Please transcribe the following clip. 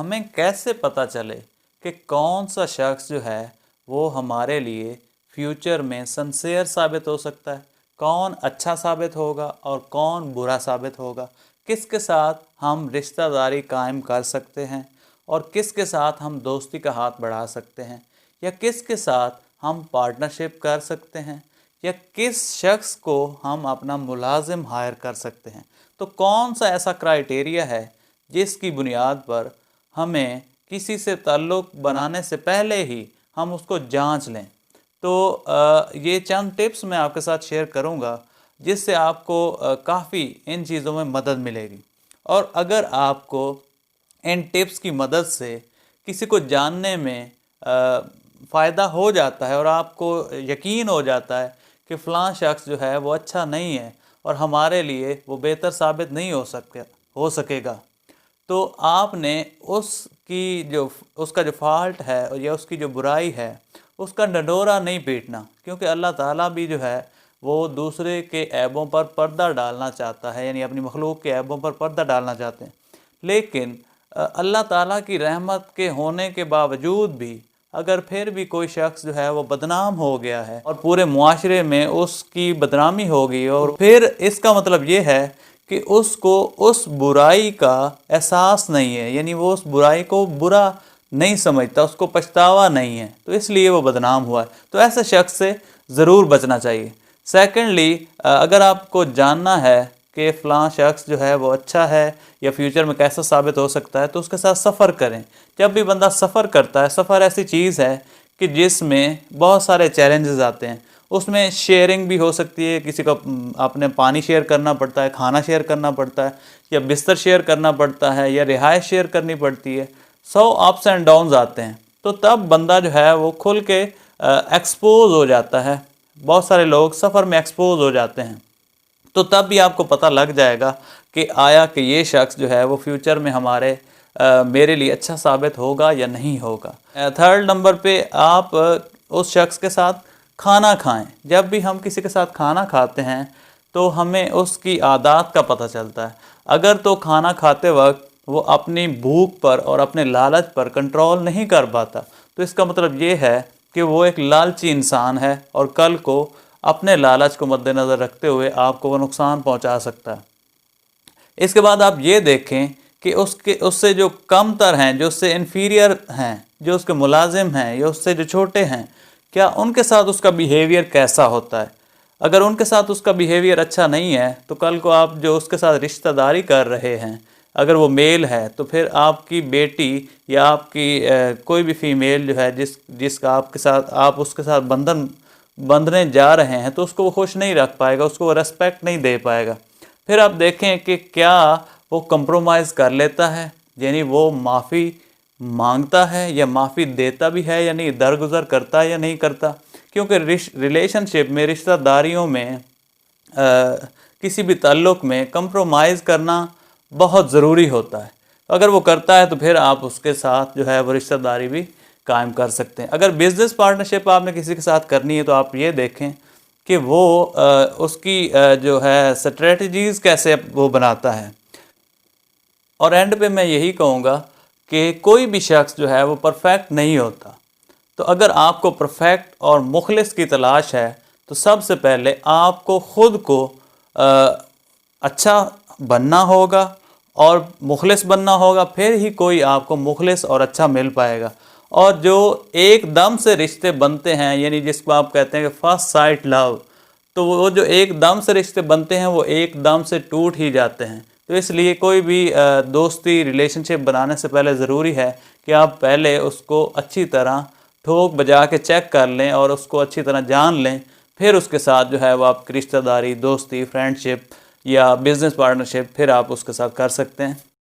हमें कैसे पता चले कि कौन सा शख्स जो है वो हमारे लिए फ्यूचर में सिंसियर साबित हो सकता है, कौन अच्छा साबित होगा और कौन बुरा साबित होगा, किसके साथ हम रिश्तेदारी कायम कर सकते हैं और किसके साथ हम दोस्ती का हाथ बढ़ा सकते हैं, या किसके साथ हम पार्टनरशिप कर सकते हैं, या किस शख्स को हम अपना मुलाजिम हायर कर सकते हैं। तो कौन सा ऐसा क्राइटेरिया है जिसकी बुनियाद पर हमें किसी से ताल्लुक़ बनाने से पहले ही हम उसको जांच लें। तो ये चंद टिप्स मैं आपके साथ शेयर करूंगा जिससे आपको काफ़ी इन चीज़ों में मदद मिलेगी। और अगर आपको इन टिप्स की मदद से किसी को जानने में फ़ायदा हो जाता है और आपको यकीन हो जाता है कि फ़लाँ शख्स जो है वो अच्छा नहीं है और हमारे लिए वो बेहतर साबित नहीं हो सकेगा, तो आपने उसका जो फॉल्ट है या उसकी जो बुराई है उसका ढंढोरा नहीं पीटना, क्योंकि अल्लाह ताला भी जो है वो दूसरे के ऐबों पर पर्दा डालना चाहता है, यानी अपनी मखलूक के ऐबों पर पर्दा डालना चाहते हैं। लेकिन अल्लाह ताला की रहमत के होने के बावजूद भी अगर फिर भी कोई शख्स जो है वो बदनाम हो गया है और पूरे मुआशरे में उसकी बदनामी हो गई, और फिर इसका मतलब ये है कि उसको उस बुराई का एहसास नहीं है, यानी वो उस बुराई को बुरा नहीं समझता, उसको पछतावा नहीं है, तो इसलिए वो बदनाम हुआ है। तो ऐसे शख्स से ज़रूर बचना चाहिए। सेकेंडली, अगर आपको जानना है कि फ़लाँ शख्स जो है वो अच्छा है या फ्यूचर में कैसा साबित हो सकता है, तो उसके साथ सफ़र करें। जब भी बंदा सफ़र करता है, सफ़र ऐसी चीज़ है कि जिसमें बहुत सारे चैलेंजेस आते हैं। उसमें शेयरिंग भी हो सकती है, किसी को आपने पानी शेयर करना पड़ता है, खाना शेयर करना पड़ता है, या बिस्तर शेयर करना पड़ता है, या रिहाइश शेयर करनी पड़ती है। 100 अप्स एंड डाउन्स आते हैं, तो तब बंदा जो है वो खुल के एक्सपोज हो जाता है। बहुत सारे लोग सफ़र में एक्सपोज हो जाते हैं, तो तब भी आपको पता लग जाएगा कि आया कि ये शख्स जो है वो फ्यूचर में मेरे लिए अच्छा साबित होगा या नहीं होगा। थर्ड नंबर पे आप उस शख्स के साथ खाना खाएं। जब भी हम किसी के साथ खाना खाते हैं तो हमें उसकी आदत का पता चलता है। अगर तो खाना खाते वक्त वो अपनी भूख पर और अपने लालच पर कंट्रोल नहीं कर पाता, तो इसका मतलब ये है कि वो एक लालची इंसान है और कल को अपने लालच को मद्देनज़र रखते हुए आपको वो नुकसान पहुंचा सकता है। इसके बाद आप ये देखें कि उससे जो कमतर हैं, जो उससे इन्फीरियर हैं, जो उसके मुलाजिम हैं या उससे जो छोटे हैं, क्या उनके साथ उसका बिहेवियर कैसा होता है। अगर उनके साथ उसका बिहेवियर अच्छा नहीं है तो कल को आप जो उसके साथ रिश्तेदारी कर रहे हैं, अगर वो मेल है, तो फिर आपकी बेटी या आपकी कोई भी फीमेल जो है जिसका आप उसके साथ बंधने जा रहे हैं, तो उसको वो खुश नहीं रख पाएगा, उसको वो रेस्पेक्ट नहीं दे पाएगा। फिर आप देखें कि क्या वो कंप्रोमाइज़ कर लेता है, यानी वो माफ़ी मांगता है या माफ़ी देता भी है या नहीं, दरगुजर करता है या नहीं करता। क्योंकि रिलेशनशिप में, रिश्तेदारियों में, किसी भी ताल्लुक़ में कंप्रोमाइज़ करना बहुत ज़रूरी होता है। अगर वो करता है तो फिर आप उसके साथ जो है वो रिश्तेदारी भी कायम कर सकते हैं। अगर बिज़नेस पार्टनरशिप आपने किसी के साथ करनी है तो आप ये देखें कि वो उसकी जो है स्ट्रेटजीज़ कैसे वो बनाता है। और एंड पे मैं यही कहूँगा कि कोई भी शख्स जो है वो परफेक्ट नहीं होता। तो अगर आपको परफेक्ट और मुखलिस की तलाश है तो सबसे पहले आपको ख़ुद को अच्छा बनना होगा और मुखलिस बनना होगा, फिर ही कोई आपको मुखलिस और अच्छा मिल पाएगा। और जो एकदम से रिश्ते बनते हैं, यानी जिसको आप कहते हैं कि फर्स्ट साइट लव, तो वो जो एकदम से रिश्ते बनते हैं वो एकदम से टूट ही जाते हैं। तो इसलिए कोई भी दोस्ती रिलेशनशिप बनाने से पहले ज़रूरी है कि आप पहले उसको अच्छी तरह ठोक बजा के चेक कर लें और उसको अच्छी तरह जान लें, फिर उसके साथ जो है वो आपकी रिश्तेदारी, दोस्ती, फ्रेंडशिप या बिज़नेस पार्टनरशिप फिर आप उसके साथ कर सकते हैं।